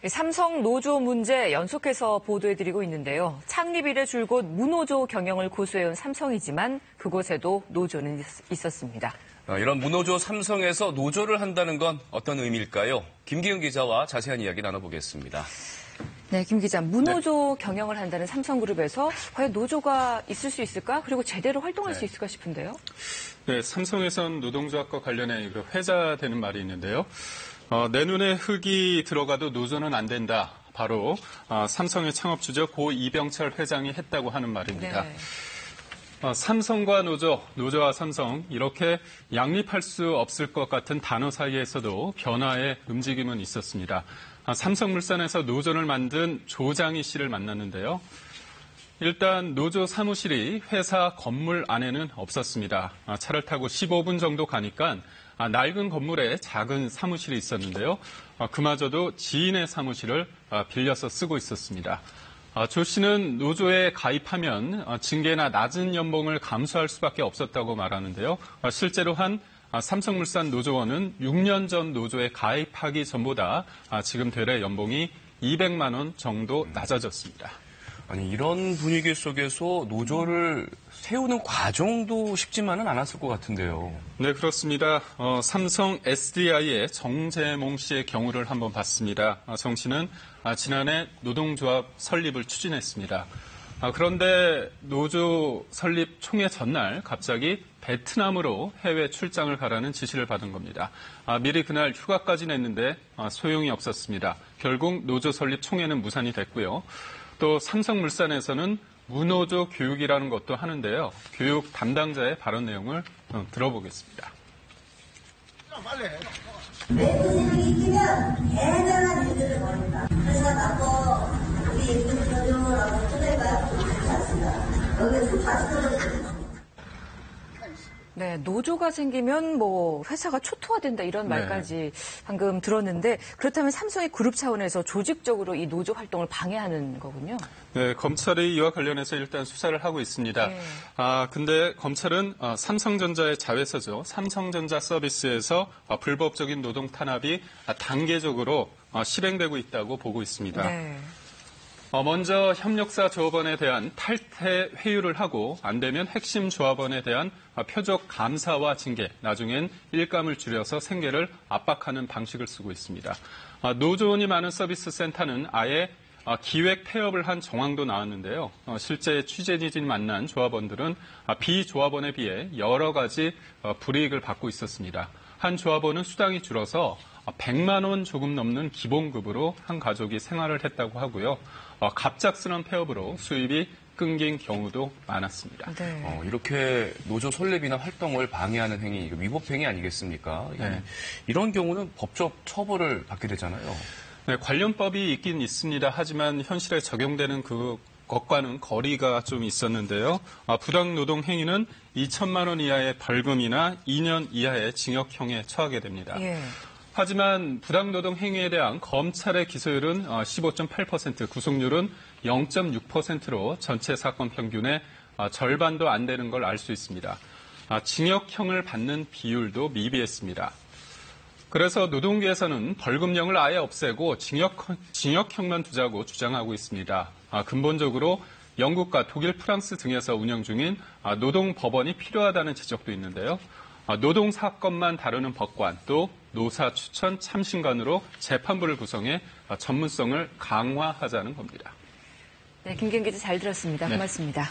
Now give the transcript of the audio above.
삼성 노조 문제 연속해서 보도해드리고 있는데요. 창립 이래 줄곧 무노조 경영을 고수해온 삼성이지만 그곳에도 노조는 있었습니다. 이런 무노조 삼성에서 노조를 한다는 건 어떤 의미일까요? 김기훈 기자와 자세한 이야기 나눠보겠습니다. 네, 김 기자. 무노조 경영을 한다는 삼성그룹에서 과연 노조가 있을 수 있을까? 그리고 제대로 활동할 수 있을까 싶은데요. 네, 삼성에선 노동조합과 관련해 회자되는 말이 있는데요. 내 눈에 흙이 들어가도 노조는 안 된다. 바로 삼성의 창업주죠. 고 이병철 회장이 했다고 하는 말입니다. 네. 삼성과 노조, 노조와 삼성 이렇게 양립할 수 없을 것 같은 단어 사이에서도 변화의 움직임은 있었습니다. 삼성물산에서 노조를 만든 조장희 씨를 만났는데요. 일단 노조 사무실이 회사 건물 안에는 없었습니다. 차를 타고 15분 정도 가니까 낡은 건물에 작은 사무실이 있었는데요. 그마저도 지인의 사무실을 빌려서 쓰고 있었습니다. 조 씨는 노조에 가입하면 징계나 낮은 연봉을 감수할 수밖에 없었다고 말하는데요. 실제로 한 삼성물산 노조원은 6년 전 노조에 가입하기 전보다 지금 되레 연봉이 200만 원 정도 낮아졌습니다. 아니, 이런 분위기 속에서 노조를 세우는 과정도 쉽지만은 않았을 것 같은데요. 네, 그렇습니다. 삼성 SDI의 정재몽 씨의 경우를 한번 봤습니다. 정 씨는 지난해 노동조합 설립을 추진했습니다. 그런데 노조 설립 총회 전날 갑자기 베트남으로 해외 출장을 가라는 지시를 받은 겁니다. 미리 그날 휴가까지 냈는데 소용이 없었습니다. 결국 노조 설립 총회는 무산이 됐고요. 또 삼성물산에서는 무노조 교육이라는 것도 하는데요. 교육 담당자의 발언 내용을 들어보겠습니다. 내부 세력이 있으면 대단한 일들을 벌인다. 그래서 나도 우리 예쁜 노조라고 초대가 그렇지 않습니다. 여기서 다시 네, 노조가 생기면 회사가 초토화된다 이런 말까지 방금 들었는데 그렇다면 삼성의 그룹 차원에서 조직적으로 이 노조 활동을 방해하는 거군요. 네, 검찰이 이와 관련해서 일단 수사를 하고 있습니다. 네. 근데 검찰은 삼성전자의 자회사죠. 삼성전자 서비스에서 불법적인 노동 탄압이 단계적으로 실행되고 있다고 보고 있습니다. 네. 먼저 협력사 조합원에 대한 탈퇴 회유를 하고 안 되면 핵심 조합원에 대한 표적 감사와 징계, 나중엔 일감을 줄여서 생계를 압박하는 방식을 쓰고 있습니다. 노조원이 많은 서비스 센터는 아예 기획 폐업을 한 정황도 나왔는데요. 실제 취재진이 만난 조합원들은 비조합원에 비해 여러 가지 불이익을 받고 있었습니다. 한 조합원은 수당이 줄어서 100만 원 조금 넘는 기본급으로 한 가족이 생활을 했다고 하고요. 갑작스러운 폐업으로 수입이 끊긴 경우도 많았습니다. 네. 이렇게 노조 설립이나 활동을 방해하는 행위, 위법행위 아니겠습니까? 네. 이런 경우는 법적 처벌을 받게 되잖아요. 네, 관련법이 있긴 있습니다. 하지만 현실에 적용되는 그것과는 거리가 좀 있었는데요. 부당노동 행위는 2천만 원 이하의 벌금이나 2년 이하의 징역형에 처하게 됩니다. 예. 하지만 부당노동 행위에 대한 검찰의 기소율은 15.8%, 구속률은 0.6%로 전체 사건 평균의 절반도 안 되는 걸 알 수 있습니다. 징역형을 받는 비율도 미비했습니다. 그래서 노동계에서는 벌금형을 아예 없애고 징역형만 두자고 주장하고 있습니다. 근본적으로 영국과 독일, 프랑스 등에서 운영 중인 노동법원이 필요하다는 지적도 있는데요. 노동 사건만 다루는 법관, 또 노사 추천 참신관으로 재판부를 구성해 전문성을 강화하자는 겁니다. 네, 김기훈 기자 잘 들었습니다. 고맙습니다.